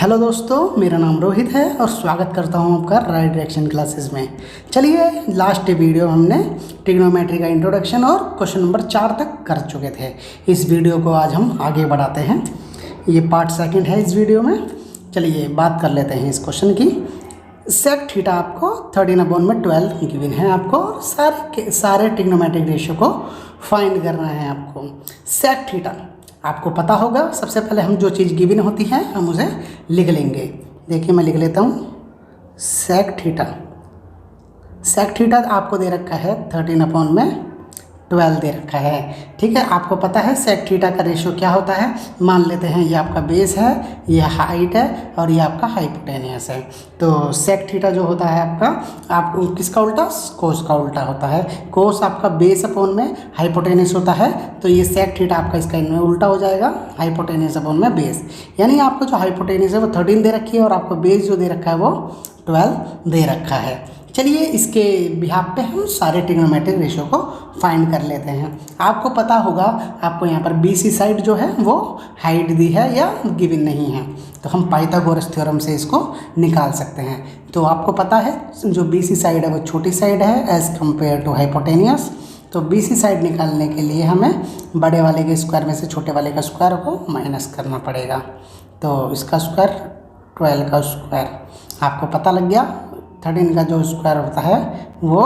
Hello दोस्तों, मेरा नाम रोहित है और स्वागत करता हूं आपका राइट डायरेक्शन क्लासेस में। चलिए, लास्ट वीडियो हमने ट्रिग्नोमेट्री का इंट्रोडक्शन और क्वेश्चन नंबर 4 तक कर चुके थे। इस वीडियो को आज हम आगे बढ़ाते हैं। ये पार्ट सेकंड है इस वीडियो में। चलिए बात कर लेते हैं इस क्वेश्चन की। सेक थीटा आपको 13/12 गिवन है आपको, और सारे ट्रिग्नोमेट्रिक रेशियो को फाइंड करना है आपको। सेक थीटा आपको पता होगा। सबसे पहले हम जो चीज़ गिवन होती है हम उसे लिख लेंगे। देखिए मैं लिख लेता हूँ सेक थीटा। सेक थीटा आपको दे रखा है 13/12 दे रखा है। ठीक है, आपको पता है सेक थीटा का रेशियो क्या होता है। मान लेते हैं ये आपका बेस है, ये हाइट है और ये आपका हाइपोटेनियस है। तो सेक थीटा जो होता है आपको किसका उल्टा, कोस का उल्टा होता है। कोस आपका बेस अपॉन में हाइपोटेनियस होता है, तो ये सेक थीटा आपका इसका इनमें उल्टा हो जाएगा, हाइपोटेनियस अपॉन में बेस। यानी आपको जो हाइपोटेनियस है वो 13 दे रखी है और आपको बेस जो दे रखा है वो 12 दे रखा है। चलिए इसके बिहाफ पे हम सारे ट्रिग्नोमेट्रिक रेशियो को फाइंड कर लेते हैं। आपको पता होगा, आपको यहाँ पर BC साइड जो है वो हाइट दी है या गिवन नहीं है, तो हम पाइथागोरस थ्योरम से इसको निकाल सकते हैं। तो आपको पता है जो BC साइड है वो छोटी साइड है एज़ कम्पेयर टू हाइपोटेनियस। तो BC साइड निकालने के लिए हमें बड़े वाले के स्क्वायर में से छोटे वाले का स्क्वायर को माइनस करना पड़ेगा। तो इसका स्क्वायर 12 का स्क्वायर आपको पता लग गया। 13 का जो स्क्वायर होता है वो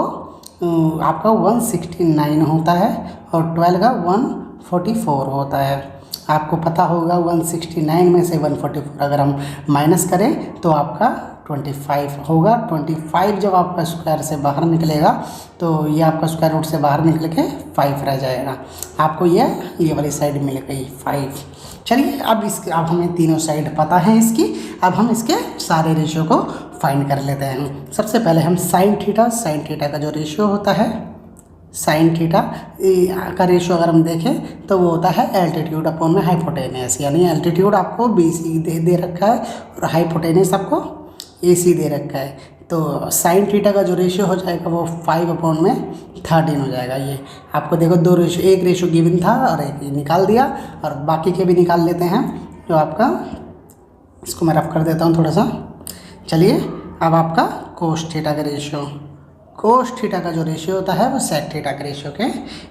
आपका 169 होता है और 12 का 144 होता है। आपको पता होगा 169 में से 144 अगर हम माइनस करें तो आपका 25 होगा। 25 जब आपका स्क्वायर से बाहर निकलेगा तो ये आपका स्क्वायर रूट से बाहर निकल के 5 रह जाएगा। आपको ये वाली साइड मिल गई 5। चलिए अब हमें तीनों साइड पता है इसकी। अब हम इसके सारे रेशियो को फाइंड कर लेते हैं। सबसे पहले हम साइन थीटा का जो रेशियो होता है, साइन थीटा का रेशियो अगर हम देखें तो वो होता है एल्टीट्यूड अपॉन में हाइपोटेनियस। यानी एल्टीट्यूड आपको BC दे रखा है और हाइपोटेनियस आपको AC दे रखा है। तो साइन थीटा का जो रेशियो हो जाएगा वो 5/13 हो जाएगा। ये आपको देखो दो रेशियो, एक रेशियो गिवन था और एक निकाल दिया, और बाकी के भी निकाल लेते हैं। जो आपका, इसको मैं रफ कर देता हूँ थोड़ा सा। चलिए अब आपका कोस थीटा का रेशियो, कोस थीटा का जो रेशियो होता है वो सेक थीटा के रेशियो के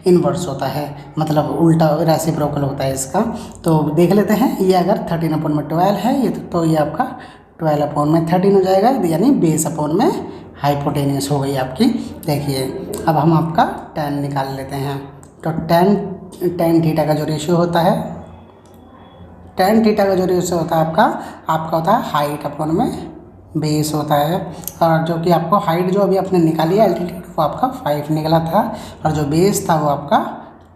इन्वर्स होता है, मतलब उल्टा रेसिप्रोकल होता है इसका। तो देख लेते हैं, ये अगर 13/12 है ये तो ये आपका 12/13 हो जाएगा, यानी बेस अपॉन में हाइपोटेनियस हो गई आपकी। देखिए अब हम आपका tan निकाल लेते हैं। तो tan थीटा का जो रेशियो होता है, tan थीटा का जो रेशियो होता है आपका होता है हाइट अपॉन में बेस होता है। और जो कि आपको हाइट जो अभी आपने निकाली है एल्टीट्यूड वो आपका 5 निकला था, और जो बेस था वो आपका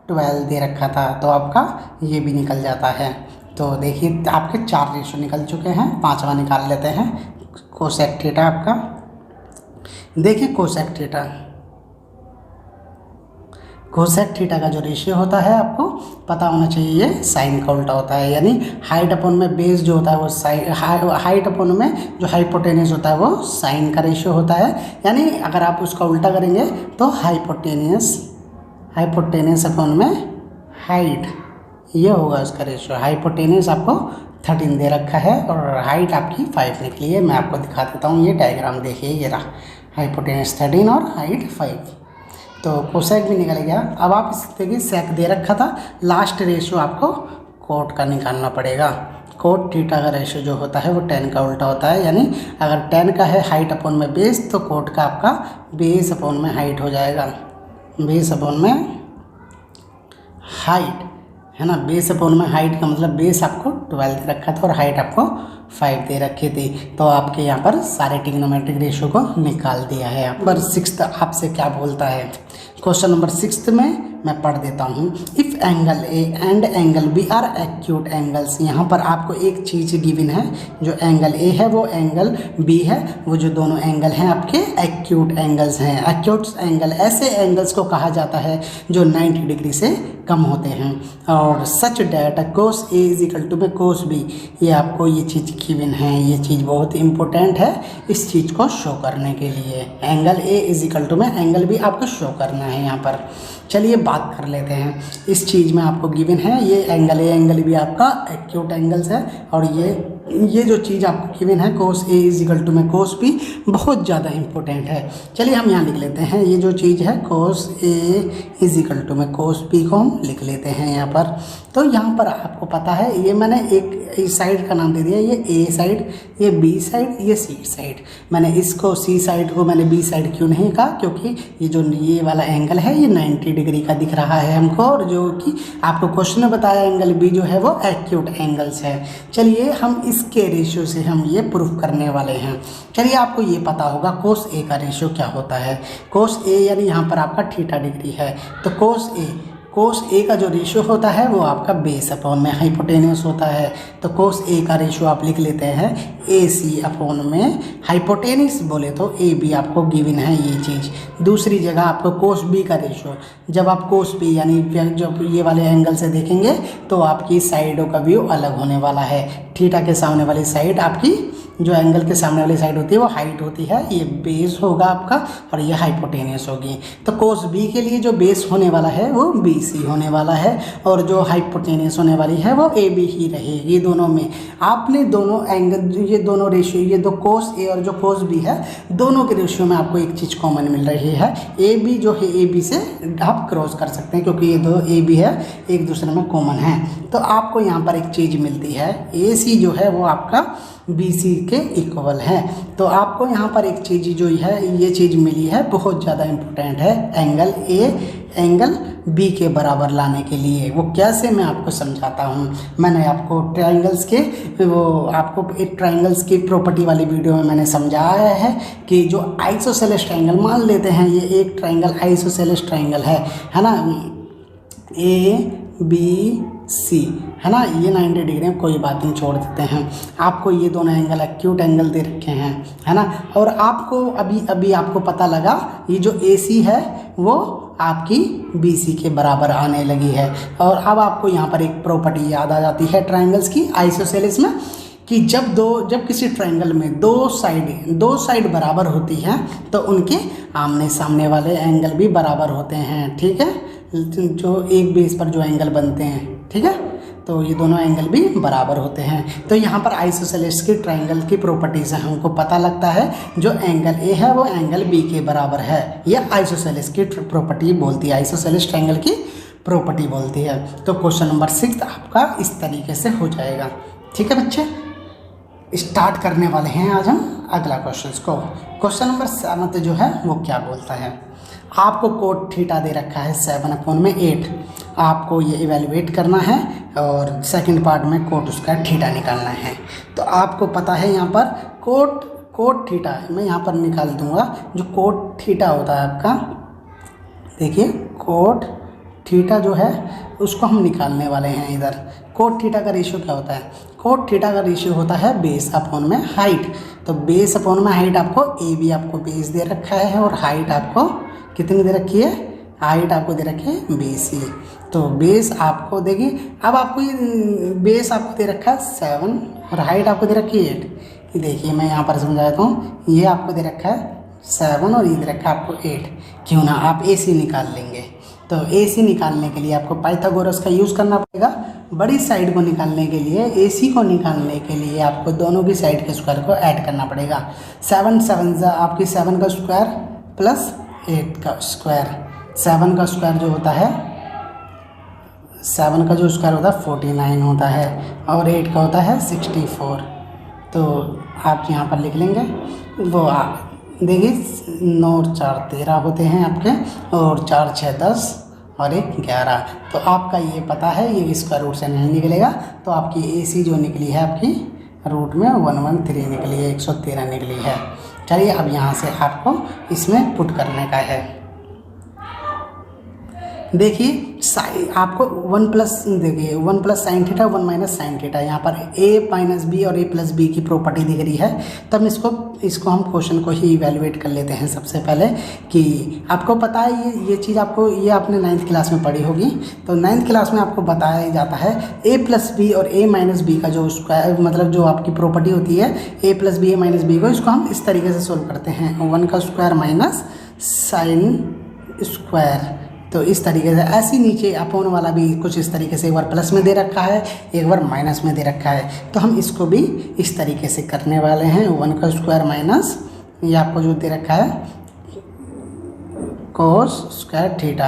12 दे रखा था, तो आपका ये भी निकल जाता है। तो देखिए आपके 4 रेशियो निकल चुके हैं। 5वां निकाल लेते हैं, कोसेक थीटा आपका। देखिए कोसेक थीटा का जो रेशियो होता है आपको पता होना चाहिए, ये साइन का उल्टा होता है। यानी हाइट अपॉन में बेस जो होता है वो साइन, हाइट अपॉन में जो हाइपोटेनियस होता है वो साइन का रेशियो होता है। यानी अगर आप उसका उल्टा करेंगे तो हाइपोटेनियस अपॉन में हाइट, ये होगा उसका रेशियो। हाइपोटेनियस आपको 13 दे रखा है और हाइट आपकी 5 निकली है। मैं आपको दिखा देता हूँ, ये डायग्राम देखिए, ये रहा हाइपोटेनियस 13 और हाइट 5। तो कोसेक भी निकल गया। अब आप इस देखिए सेक दे रखा था, लास्ट रेशियो आपको कोट का निकालना पड़ेगा। कोट थीटा का रेशियो जो होता है वो tan का उल्टा होता है। यानी अगर tan का है हाइट अपॉन में बेस, तो कोट का आपका बेस अपॉन में हाइट हो जाएगा। बेस अपॉन में हाइट है ना, बेस अपॉन में हाइट का मतलब बेस आपको 12 दे रखा था और हाइट आपको 5 दे रखी थी। तो आपके यहाँ पर सारे ट्रिग्नोमेट्रिक रेशियो को निकाल दिया है। नंबर 6 आपसे क्या बोलता है, क्वेश्चन नंबर 6 में मैं पढ़ देता हूँ। If angle A and angle B are acute angles. यहाँ पर आपको एक चीज़ गिवन है, जो एंगल A है वो एंगल B है, वो जो दोनों एंगल हैं आपके एक्यूट एंगल्स हैं। एक्यूट एंगल ऐसे एंगल्स को कहा जाता है जो 90 डिग्री से कम होते हैं। और such that cos A is equal to में कोस B, ये आपको ये चीज़ गिवन है। ये चीज़ बहुत इंपॉर्टेंट है इस चीज़ को शो करने के लिए। Angle A is equal to में एंगल B आपको शो करना है यहाँ पर। चलिए बात कर लेते हैं। इस चीज़ में आपको गिवन है ये एंगल A एंगल B आपका एक्यूट एंगल्स है और ये ये जो चीज़ आपको गिवन है कोस ए इज इक्वल टू में कोस बी बहुत ज़्यादा इंपॉर्टेंट है। चलिए हम यहाँ लिख लेते हैं, ये जो चीज़ है कोस ए इज इक्वल टू में कोस बी को हम लिख लेते हैं यहाँ पर। तो यहाँ पर आपको पता है ये मैंने एक इस साइड का नाम दे दिया, ये ए साइड, ये बी साइड, ये सी साइड। मैंने इसको सी साइड को मैंने बी साइड क्यों नहीं कहा, क्योंकि ये जो ये वाला एंगल है ये 90 डिग्री का दिख रहा है हमको, और जो कि आपको क्वेश्चन में बताया एंगल बी जो है वो एक्यूट एंगल्स है। चलिए हम इसके रेशियो से हम ये प्रूफ करने वाले हैं। चलिए आपको ये पता होगा कोस ए का रेशियो क्या होता है। कोस ए यानी यहाँ पर आपका थीटा डिग्री है, तो कोस ए का जो रेशियो होता है वो आपका बेस अपॉन में हाइपोटेन्यूस होता है। तो कोस ए का रेशियो आप लिख लेते हैं ए सी अपॉन में हाइपोटेन्यूस, बोले तो ए बी आपको गिवन है ये चीज़। दूसरी जगह आपको कोस बी का रेशियो, जब आप कोस बी यानी जब ये वाले एंगल से देखेंगे तो आपकी साइडों का व्यू अलग होने वाला है। थीटा के सामने वाली साइड आपकी, जो एंगल के सामने वाली साइड होती है वो हाइट होती है, ये बेस होगा आपका, और ये हाइपोटेन्यूस होगी। तो कोस बी के लिए जो बेस होने वाला है वो बी सी होने वाला है, और जो हाइपोटेन्यूस होने वाली है वो ए बी ही रहेगी। दोनों में आपने दोनों एंगल, ये दोनों रेशियो, ये दो कोस ए और जो कोस बी है, दोनों के रेशियो में आपको एक चीज़ कॉमन मिल रही है। ए बी जो है ए बी से आप क्रॉस कर सकते हैं, क्योंकि ये दो ए बी है एक दूसरे में कॉमन है। तो आपको यहाँ पर एक चीज़ मिलती है, ए सी जो है वो आपका बी सी के इक्वल है। तो आपको यहाँ पर एक चीज़ जो है ये चीज़ मिली है, बहुत ज़्यादा इम्पोर्टेंट है, एंगल ए एंगल बी के बराबर लाने के लिए। वो कैसे मैं आपको समझाता हूँ। मैंने आपको ट्रायंगल्स के वो आपको एक ट्रायंगल्स की प्रॉपर्टी वाली वीडियो में मैंने समझाया है कि जो आइसोसेलेस ट्रायंगल मान लेते हैं, ये एक ट्रायंगल आइसोसेलेस ट्रायंगल है ना, ए बी सी है ना, ये 90 डिग्री में कोई बात नहीं, छोड़ देते हैं। आपको ये दोनों एंगल एक्यूट एंगल दे रखे हैं, है ना, और आपको अभी आपको पता लगा ये जो ए सी है वो आपकी बी सी के बराबर आने लगी है। और अब आपको यहाँ पर एक प्रॉपर्टी याद आ जाती है ट्रायंगल्स की आइसोसेलेस में, कि जब किसी ट्रायंगल में दो साइड बराबर होती हैं तो उनके आमने सामने वाले एंगल भी बराबर होते हैं। ठीक है, जो एक बेस पर जो एंगल बनते हैं, ठीक है, तो ये दोनों एंगल भी बराबर होते हैं। तो यहाँ पर आइसोसेलेस की ट्रायंगल की प्रॉपर्टी से हमको पता लगता है जो एंगल ए है वो एंगल बी के बराबर है। ये आइसोसेलेस की प्रॉपर्टी बोलती है, आइसोसेलेस ट्रायंगल की प्रॉपर्टी बोलती है। तो क्वेश्चन नंबर 6 आपका इस तरीके से हो जाएगा। ठीक है बच्चे, स्टार्ट करने वाले हैं आज हम अगला क्वेश्चन को। क्वेश्चन नंबर 7 जो है वो क्या बोलता है, आपको कोट थीटा दे रखा है 7/8, आपको ये इवेलुएट करना है और सेकंड पार्ट में कोट उसका थीटा निकालना है। तो आपको पता है यहाँ पर कोट थीटा मैं यहाँ पर निकाल दूंगा। जो कोट थीटा होता है आपका, देखिए कोट थीटा जो है उसको हम निकालने वाले हैं इधर। कोट थीटा का रेशियो क्या होता है, कोट थीटा का रेशियो होता है बेस अपॉन में हाइट। तो बेस अपॉन में हाइट आपको ए बी आपको बेस दे रखा है और हाइट आपको कितनी दे रखी है, हाइट आपको दे रखी है बी सी। तो बेस आपको देगी, अब आपको ये बेस आपको दे रखा है 7 और हाइट आपको दे रखी है 8। देखिए मैं यहाँ पर समझाता हूँ, ये आपको दे रखा है 7 और ये दे रखा है आपको 8। क्यों ना आप ए सी निकाल लेंगे। तो ए सी निकालने के लिए आपको पाइथागोरस का यूज़ करना पड़ेगा। बड़ी साइड को निकालने के लिए, ए सी को निकालने के लिए आपको दोनों की साइड के स्क्वायर को ऐड करना पड़ेगा। 7 आपकी 7 का स्क्वायर प्लस 8 का स्क्वायर। 7 का स्क्वायर जो होता है, 7 का जो स्क्वायर होता है 49 होता है और 8 का होता है 64। तो आप यहाँ पर लिख लेंगे, वो आप देखिए 9 और 4 13 होते हैं आपके, और 4 6 10 और 1 11। तो आपका ये पता है ये स्क्वायर रूट से नहीं निकलेगा। तो आपकी ए सी जो निकली है आपकी रूट में 113 निकली है, 113 निकली है। चलिए अब यहाँ से आपको इसमें पुट करने का है। देखिए आपको 1 प्लस देखिए 1 plus sine theta 1 minus sine theta, यहाँ पर a माइनस बी और a प्लस बी की प्रॉपर्टी दिख रही है। तब इसको हम क्वेश्चन को ही इवेलुएट कर लेते हैं सबसे पहले, कि आपको पता है ये चीज़ आपको ये आपने 9th क्लास में पढ़ी होगी। तो 9th क्लास में आपको बताया जाता है a प्लस बी और a माइनस बी का जो स्क्वायर, मतलब जो आपकी प्रॉपर्टी होती है a plus B a minus B को, इसको हम इस तरीके से सोल्व करते हैं। 1 का स्क्वायर माइनस साइन स्क्वायर, तो इस तरीके से ऐसे नीचे अपोन वाला भी कुछ इस तरीके से एक बार प्लस में दे रखा है, एक बार माइनस में दे रखा है। तो हम इसको भी इस तरीके से करने वाले हैं। 1 का स्क्वायर माइनस ये आपको जो दे रखा है कोस स्क्वायर थीटा।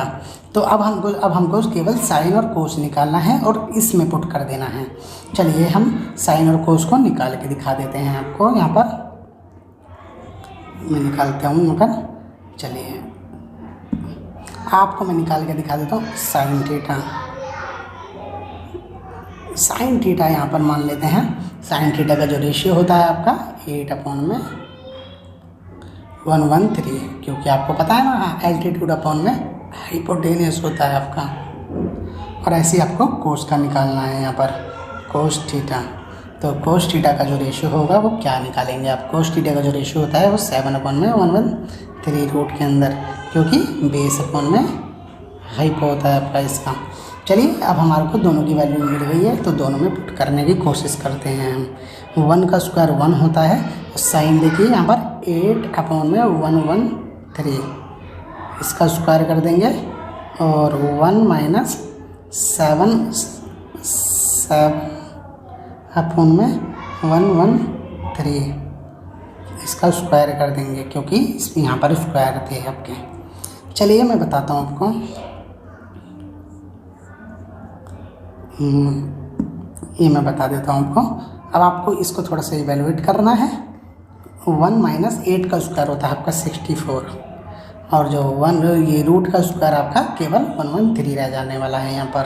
तो अब हमको केवल साइन और कोस निकालना है और इसमें पुट कर देना है। चलिए हम साइन और कोस को निकाल के दिखा देते हैं आपको। यहाँ पर मैं निकालता हूँ, मगर चलिए आपको मैं निकाल के दिखा देता हूँ। साइन थीटा, साइन थीटा यहाँ पर मान लेते हैं। साइन थीटा का जो रेशियो होता है आपका 8/113, क्योंकि आपको पता है ना एल्टीट्यूड अपॉन में हाइपोटेनियस होता है आपका। और ऐसे ही आपको कोस का निकालना है यहाँ पर, कोस थीटा। तो कोस थीटा का जो रेशियो होगा वो क्या निकालेंगे आप? कोस थीटा का जो रेशियो होता है वो 7/113 रूट के अंदर, क्योंकि बेस अपॉन में हाइपो होता है आपका इसका। चलिए अब हमारे को दोनों की वैल्यू मिल गई है, तो दोनों में पुट करने की कोशिश करते हैं हम। 1 का स्क्वायर 1 होता है, साइन देखिए यहाँ पर 8/113, इसका स्क्वायर कर देंगे और 1 माइनस 7/113 इसका स्क्वायर कर देंगे, क्योंकि इसमें यहाँ पर स्क्वायर थे आपके। चलिए मैं बताता हूँ आपको। ये मैं बता देता हूँ आपको। अब आपको इसको थोड़ा सा इवेलुएट करना है। 1 माइनस 8 का स्क्वायर होता है आपका 64, और जो 1 ये रूट का स्क्वायर आपका केवल 113 रह जाने वाला है। यहाँ पर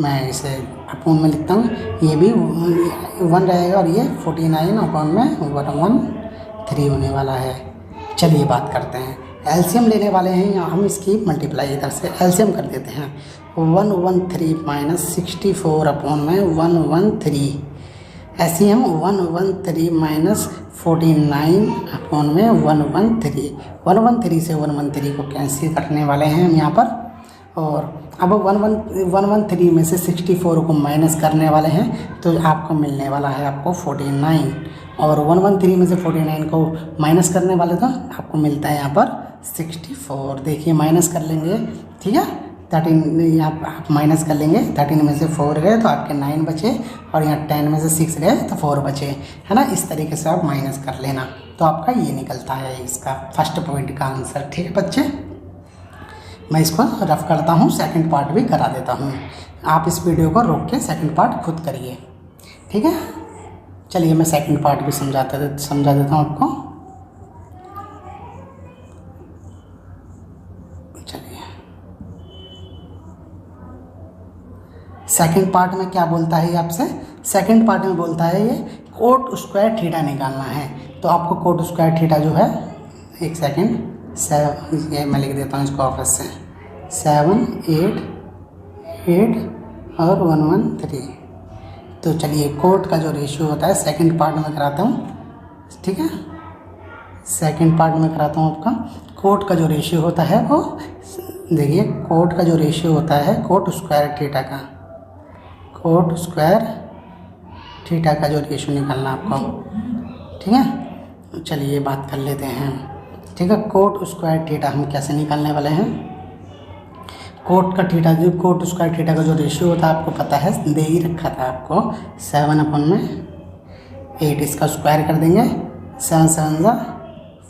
मैं इसे अपोन में लिखता हूँ, ये भी 1 रहेगा और ये 49 अपोन में 113 होने वाला है। चलिए बात करते हैं, एलसीएम लेने वाले हैं। यहाँ हम इसकी मल्टीप्लाई इधर से एलसीएम कर देते हैं। 113 माइनस 64 अपॉन में 113, ऐसे ही हम 113 माइनस 49 अपॉन में 113, 113 से 113 को कैंसिल करने वाले हैं हम यहाँ पर। और अब 113 में से 64 को माइनस करने वाले हैं, तो आपको मिलने वाला है आपको 49, और 113 में से 49 को माइनस करने वाले तो आपको मिलता है यहाँ पर 64। देखिए माइनस कर लेंगे, ठीक है, 13 यहाँ आप माइनस कर लेंगे। 13 में से 4 गए तो आपके 9 बचे, और यहाँ 10 में से 6 गए तो 4 बचे, है ना। इस तरीके से आप माइनस कर लेना, तो आपका ये निकलता है इसका फर्स्ट पॉइंट का आंसर। ठीक है बच्चे, मैं इसको रफ करता हूँ, सेकंड पार्ट भी करा देता हूँ। आप इस वीडियो को रोक के सेकंड पार्ट खुद करिए, ठीक है। चलिए मैं सेकंड पार्ट भी समझा देता हूँ आपको। चलिए सेकंड पार्ट में क्या बोलता है ये आपसे? सेकंड पार्ट में बोलता है ये कोट स्क्वायर थीटा निकालना है। तो आपको कोट स्क्वायर थीटा जो है, एक सेकंड, ये मैं लिख देता हूँ इसको ऑफिस से, 7, 8, 8 और 113। तो चलिए कोट का जो रेशियो होता है सेकंड पार्ट में कराता हूँ, ठीक है। सेकंड पार्ट में कराता हूँ आपका। कोट का जो रेशियो होता है वो देखिए, कोट का जो रेशियो होता है कोट स्क्वायर थीटा का, कोट स्क्वायर थीटा का जो रेशियो निकालना आपको, ठीक है। चलिए बात कर लेते हैं, ठीक है। कोट स्क्वायर थीटा हम कैसे निकालने वाले हैं? कोट का थीटा, जो कोट स्क्वायर थीटा का जो रेशियो होता है आपको पता है, दे ही रखा था आपको, 7/8, इसका स्क्वायर कर देंगे। 7 7 जा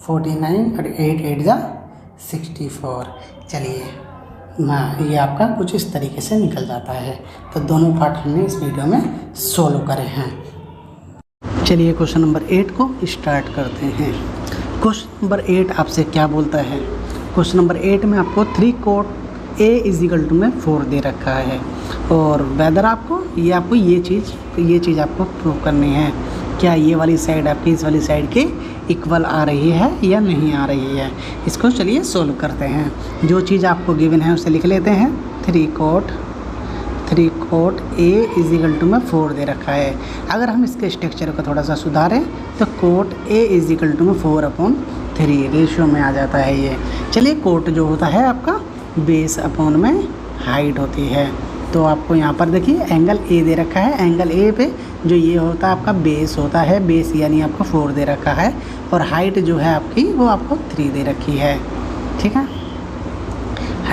49 और 8 8 जा 64। चलिए ये आपका कुछ इस तरीके से निकल जाता है। तो दोनों पार्ट हमने इस वीडियो में सोल्व करे हैं। चलिए क्वेश्चन नंबर 8 को स्टार्ट करते हैं। क्वेश्चन नंबर 8 आपसे क्या बोलता है? क्वेश्चन नंबर 8 में आपको 3 कोट A = में 4 दे रखा है, और वेदर आपको ये चीज़ आपको प्रूव करनी है, क्या ये वाली साइड आपकी इस वाली साइड के इक्वल आ रही है या नहीं आ रही है। इसको चलिए सोल्व करते हैं। जो चीज़ आपको गिवन है उसे लिख लेते हैं। 3 कोट A = में 4 दे रखा है। अगर हम इसके स्ट्रक्चर को थोड़ा सा सुधारें तो कोट A = में 4/3 रेशियो में आ जाता है ये। चलिए कोट जो होता है आपका बेस अपॉन में हाइट होती है। तो आपको यहाँ पर देखिए एंगल A दे रखा है, एंगल A पे जो ये होता है आपका बेस होता है, बेस यानी आपको 4 दे रखा है, और हाइट जो है आपकी वो आपको 3 दे रखी है, ठीक है।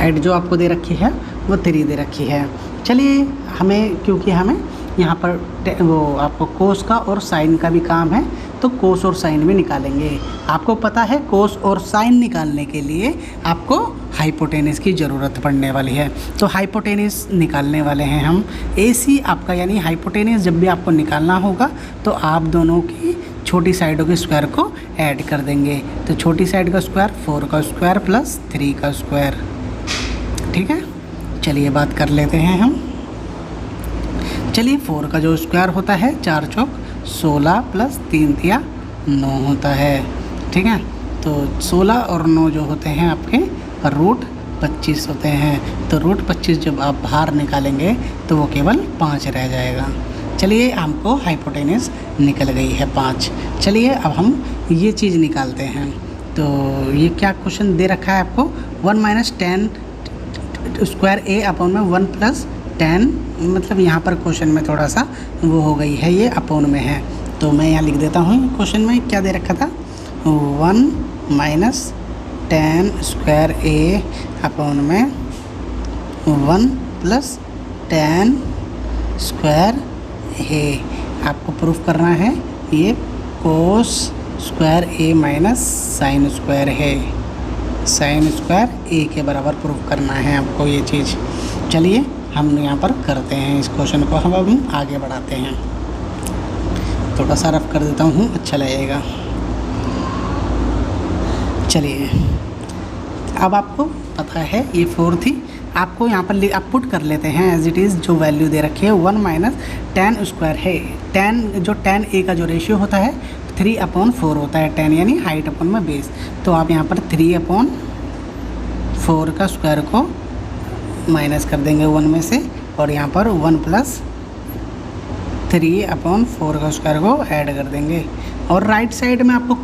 हाइट जो आपको दे रखी है वो 3 दे रखी है। चलिए हमें, क्योंकि हमें यहाँ पर वो आपको कोस का और साइन का भी काम है, तो कोस और साइन भी निकालेंगे। आपको पता है कोस और साइन निकालने के लिए आपको हाइपोटेनस की ज़रूरत पड़ने वाली है। तो हाइपोटेनस निकालने वाले हैं हम। AC आपका यानी हाइपोटेनस जब भी आपको निकालना होगा तो आप दोनों की छोटी साइडों के स्क्वायर को ऐड कर देंगे। तो छोटी साइड का स्क्वायर 4 का स्क्वायर प्लस 3 का स्क्वायर। ठीक है, चलिए बात कर लेते हैं हम। चलिए 4 का जो स्क्वायर होता है 4 चौक 16 प्लस 3 तिया 9 होता है। ठीक है, तो 16 और 9 जो होते हैं आपके रूट 25 होते हैं। तो रूट 25 जब आप बाहर निकालेंगे तो वो केवल 5 रह जाएगा। चलिए हमको हाइपोटेनस निकल गई है 5। चलिए अब हम ये चीज़ निकालते हैं। तो ये क्या क्वेश्चन दे रखा है आपको, 1 माइनस 10 स्क्वायर A अपॉन में 1 प्लस 10, मतलब यहाँ पर क्वेश्चन में थोड़ा सा वो हो गई है, ये अपॉन में है। तो मैं यहाँ लिख देता हूँ, क्वेश्चन में क्या दे रखा था, 1 माइनस 10 स्क्वायर A अपॉन में 1 प्लस 10 स्क्वायर A। आपको प्रूफ करना है ये cos square A minus sine square है, साइन स्क्वायर A के बराबर प्रूफ करना है आपको ये चीज़। चलिए हम यहाँ पर करते हैं इस क्वेश्चन को, हम आगे बढ़ाते हैं। थोड़ा सा रफ कर देता हूँ, अच्छा लगेगा। चलिए अब आपको पता है ये 4 थी, आपको यहाँ पर आप पुट कर लेते हैं एज इट इज़। जो वैल्यू दे रखी है 1 माइनस 10 स्क्वायर है, 10 A का जो रेशियो होता है 3/4 होता है। 10 यानी हाइट अपॉन में बेस। तो आप यहाँ पर 3/4 का स्क्वायर को माइनस कर देंगे 1 में से, और यहाँ पर 1 प्लस 3/4 का स्क्वायर को ऐड कर देंगे। और राइट साइड में आपको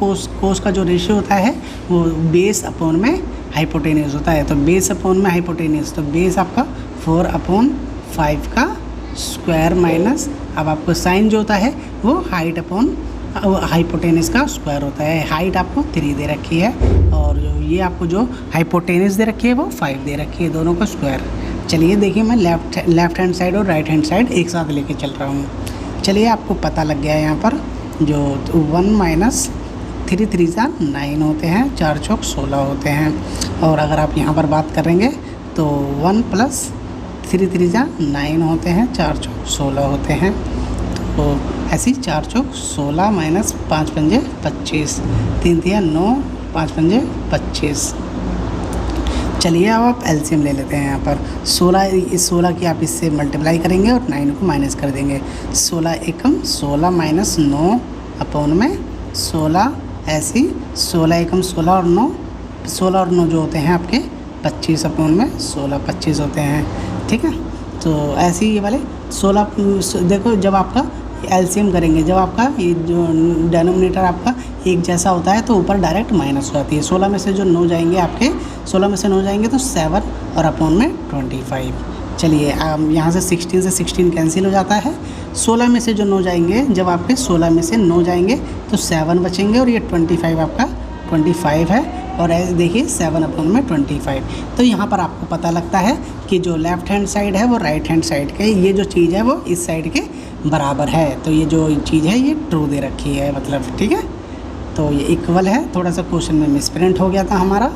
कोस का जो रेशियो होता है वो बेस अपॉन में हाइपोटेन्यूज होता है। तो बेस अपॉन में हाइपोटेन्यूज, तो बेस आपका 4/5 का स्क्वायर माइनस, अब आपको साइन जो होता है वो हाइट अपॉन हाइपोटेनस का स्क्वायर होता है। हाइट आपको 3 दे रखी है और जो ये आपको जो हाइपोटेनस दे रखी है वो 5 दे रखी है, दोनों का स्क्वायर। चलिए देखिए मैं लेफ्ट हैंड साइड और राइट हैंड साइड एक साथ लेके चल रहा हूँ। चलिए आपको पता लग गया है यहाँ पर जो 1 माइनस 3 3 9 होते हैं, 4 चौक 16 होते हैं। और अगर आप यहाँ पर बात करेंगे तो 1 प्लस 3 3 9 होते हैं, 4 चौक 16 होते हैं। तो ऐसी 4 चौक 16 माइनस 5 पंजे 25, 3 तिया 9, 5 पंजे 25। चलिए अब आप एलसीएम ले लेते हैं। यहाँ पर 16 की आप इससे मल्टीप्लाई करेंगे और 9 को माइनस कर देंगे। 16 एकम 16 माइनस 9 अपॉन में 16, ऐसी 16 एकम 16 और 9, 16 और 9 जो होते हैं आपके 25 अपॉन में 16 25 होते हैं। ठीक है, तो ऐसे ही ये वाले 16 देखो, जब आपका एलसीएम करेंगे, जब आपका ये जो डेनोमिनेटर आपका एक जैसा होता है तो ऊपर डायरेक्ट माइनस हो जाती है। 16 में से जो 9 जाएंगे आपके, 16 में से 9 जाएंगे तो 7 और अपॉन में 25। चलिए यहाँ से 16 से 16 कैंसिल हो जाता है। 16 में से जो 9 जाएंगे, जब आपके 16 में से 9 जाएंगे तो 7 बचेंगे और ये 25 आपका 25 है। और ऐसे देखिए 7 अपॉन में 25। तो यहाँ पर आपको पता लगता है कि जो लेफ़्ट हैंड साइड है वो राइट हैंड साइड के, ये जो चीज़ है वो इस साइड के बराबर है। तो ये जो चीज़ है ये ट्रू दे रखी है, मतलब ठीक है। तो ये इक्वल है। थोड़ा सा क्वेश्चन में मिसप्रिंट हो गया था हमारा।